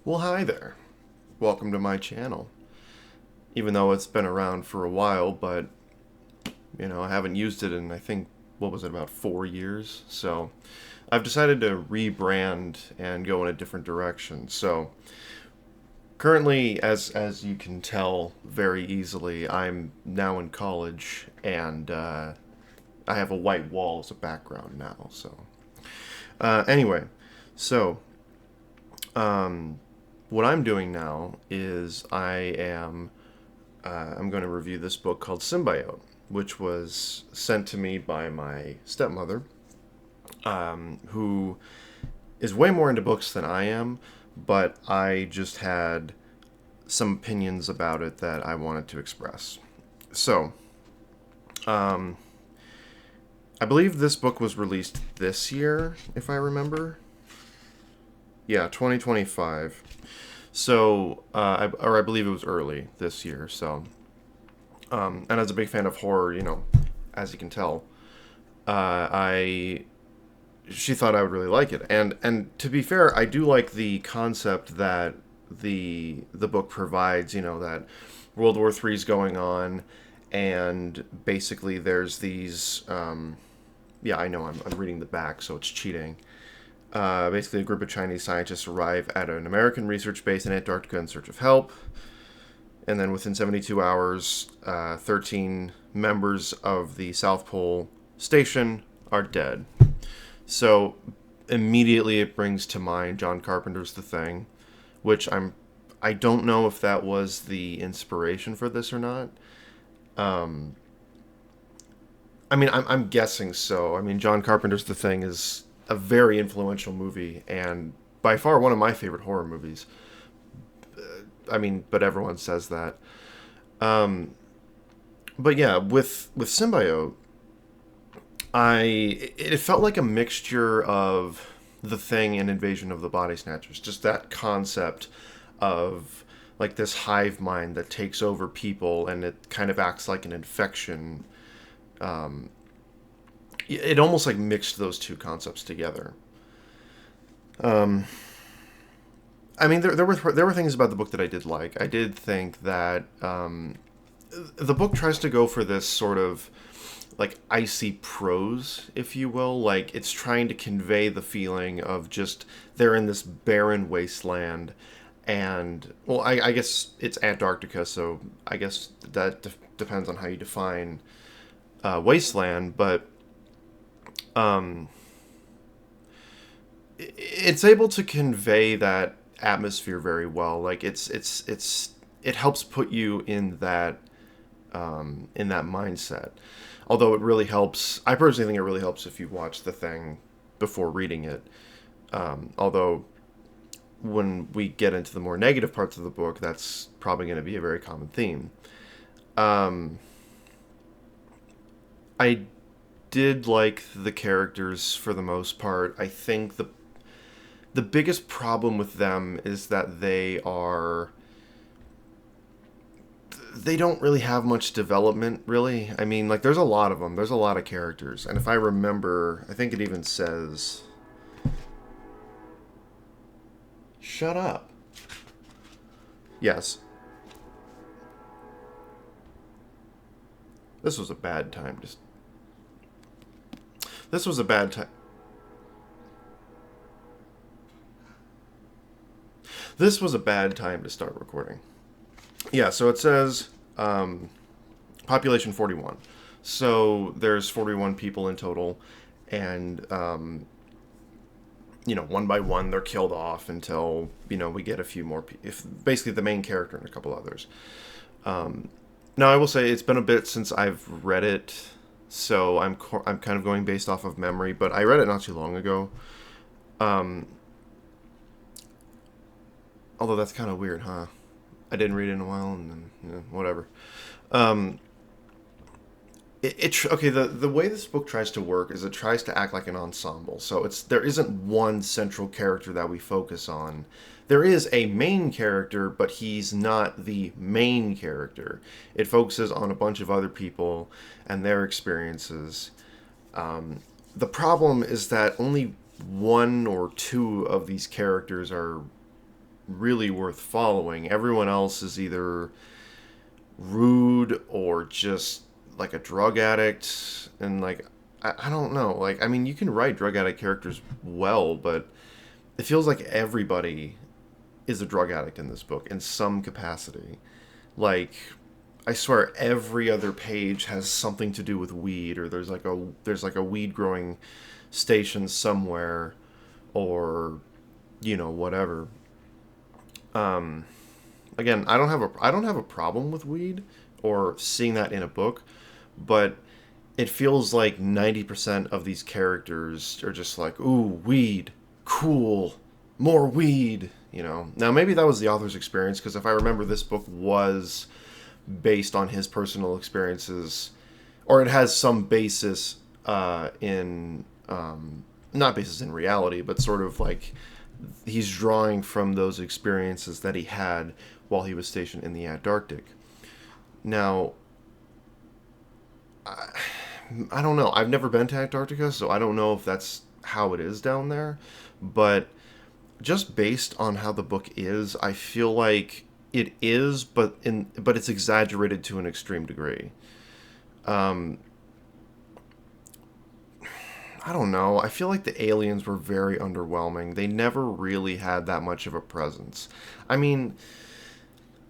Well, hi there. Welcome to my channel. Even though it's been around for a while, but I haven't used it in, I think, what was it, about 4 years? So I've decided to rebrand and go in a different direction. So currently, as you can tell very easily, I'm now in college, and I have a white wall as a background now. So anyway, so what I'm doing now is I'm going to review this book called Symbiote, which was sent to me by my stepmother, who is way more into books than I am, but I just had some opinions about it that I wanted to express. So, I believe this book was released this year, if I remember. Yeah, 2025. So, I believe it was early this year. So, and as a big fan of horror, as you can tell, I she thought I would really like it. And to be fair, I do like the concept that the book provides. That World War III is going on, and basically there's these. Yeah, I know I'm reading the back, so it's cheating. Basically, a group of Chinese scientists arrive at an American research base in Antarctica in search of help. And then within 72 hours, 13 members of the South Pole station are dead. So immediately it brings to mind John Carpenter's The Thing, which I don't know if that was the inspiration for this or not. I'm guessing so. I mean, John Carpenter's The Thing is a very influential movie and by far one of my favorite horror movies. But everyone says that. But yeah, with Symbiote, it felt like a mixture of The Thing and Invasion of the Body Snatchers. Just that concept of like this hive mind that takes over people and it kind of acts like an infection. It almost like mixed those two concepts together. There were things about the book that I did like. I did think that the book tries to go for this sort of like icy prose, if you will. Like it's trying to convey the feeling of just they're in this barren wasteland, and well, I guess it's Antarctica, so I guess that depends on how you define wasteland, but it's able to convey that atmosphere very well. Like it helps put you in that mindset. Although it really helps, I personally think it really helps if you watch The Thing before reading it. Although when we get into the more negative parts of the book, that's probably going to be a very common theme. I did like the characters for the most part. I think the biggest problem with them is that they don't really have much development, really. I mean, like, there's a lot of them. There's a lot of characters. And if I remember, I think it even says... Shut up. Yes. This was a bad time to... This was a bad time... This was a bad time to start recording. Yeah, so it says population 41. So there's 41 people in total, and one by one they're killed off until we get a few more. If basically the main character and a couple others. Now I will say it's been a bit since I've read it, so I'm kind of going based off of memory, but I read it not too long ago. Although that's kind of weird, huh? I didn't read it in a while, and then whatever. Okay. The way this book tries to work is it tries to act like an ensemble. So there isn't one central character that we focus on. There is a main character, but he's not the main character. It focuses on a bunch of other people and their experiences. The problem is that only one or two of these characters are really worth following. Everyone else is either rude or just like a drug addict, and like I don't know. Like, I mean, you can write drug addict characters well, but it feels like everybody is a drug addict in this book in some capacity. Like, I swear every other page has something to do with weed, or there's like a weed growing station somewhere, or whatever. Um, Again, I don't have a problem with weed or seeing that in a book, but it feels like 90% of these characters are just like, ooh, weed, cool, more weed. Now maybe that was the author's experience, because if I remember, this book was based on his personal experiences, or it has some basis in not basis in reality, but sort of like he's drawing from those experiences that he had while he was stationed in the Antarctic. Now, I don't know. I've never been to Antarctica, so I don't know if that's how it is down there. But just based on how the book is, I feel like it is, but it's exaggerated to an extreme degree. Um, I don't know. I feel like the aliens were very underwhelming. They never really had that much of a presence. I mean,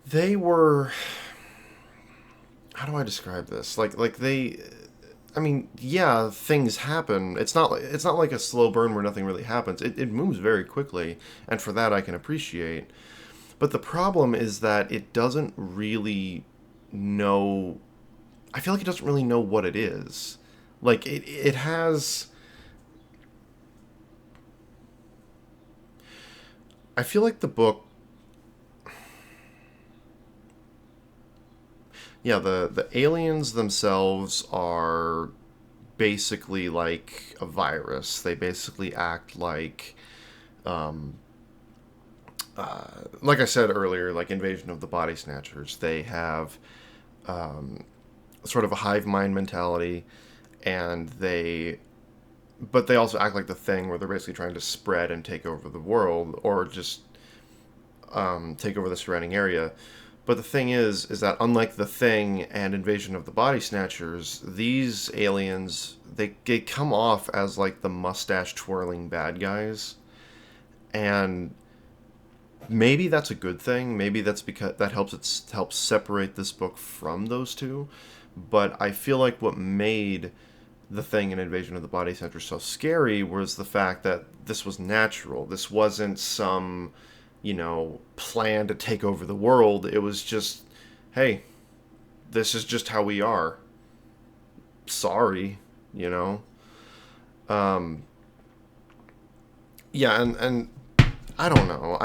they were. How do I describe this? Like they. I mean, yeah, things happen. It's not like a slow burn where nothing really happens. It moves very quickly, and for that I can appreciate. But the problem is that it doesn't really know. I feel like it doesn't really know what it is. Like it has. I feel like the book. Yeah, the aliens themselves are basically like a virus. They basically act um, like I said earlier, like Invasion of the Body Snatchers. They have sort of a hive mind mentality, and but they also act like the Thing, where they're basically trying to spread and take over the world, or just take over the surrounding area. But the thing is that unlike the Thing and Invasion of the Body Snatchers, these aliens they come off as like the mustache twirling bad guys, and maybe that's a good thing. Maybe that's because that helps separate this book from those two. But I feel like what made the Thing and Invasion of the Body Snatchers so scary was the fact that this was natural. This wasn't some plan to take over the world. It was just, hey, this is just how we are. Sorry, you know. Um, yeah, and I don't know.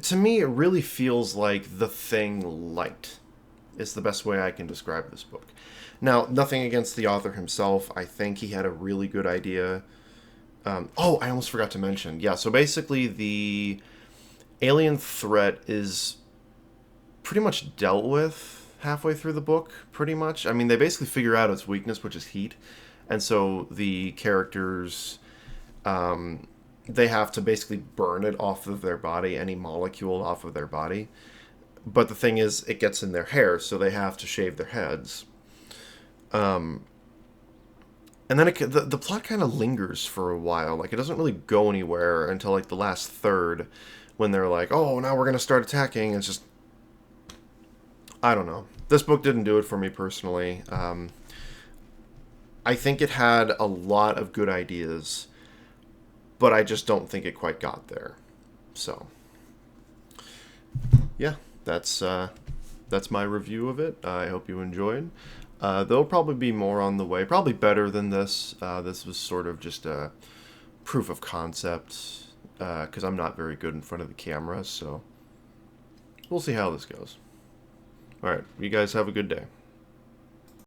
To me, it really feels like the Thing light is the best way I can describe this book. Now, nothing against the author himself. I think he had a really good idea. Oh, I almost forgot to mention. Yeah, so basically the alien threat is pretty much dealt with halfway through the book, pretty much. I mean, they basically figure out its weakness, which is heat. And so the characters, they have to basically burn it off of their body, any molecule off of their body. But the thing is, it gets in their hair, so they have to shave their heads. And then the plot kind of lingers for a while. Like, it doesn't really go anywhere until, like, the last third, when they're like, oh, now we're going to start attacking. It's just, I don't know. This book didn't do it for me personally. I think it had a lot of good ideas, but I just don't think it quite got there. So, yeah, that's my review of it. I hope you enjoyed. There'll probably be more on the way, probably better than this. This was sort of just a proof of concept, because I'm not very good in front of the camera, so we'll see how this goes. Alright, you guys have a good day.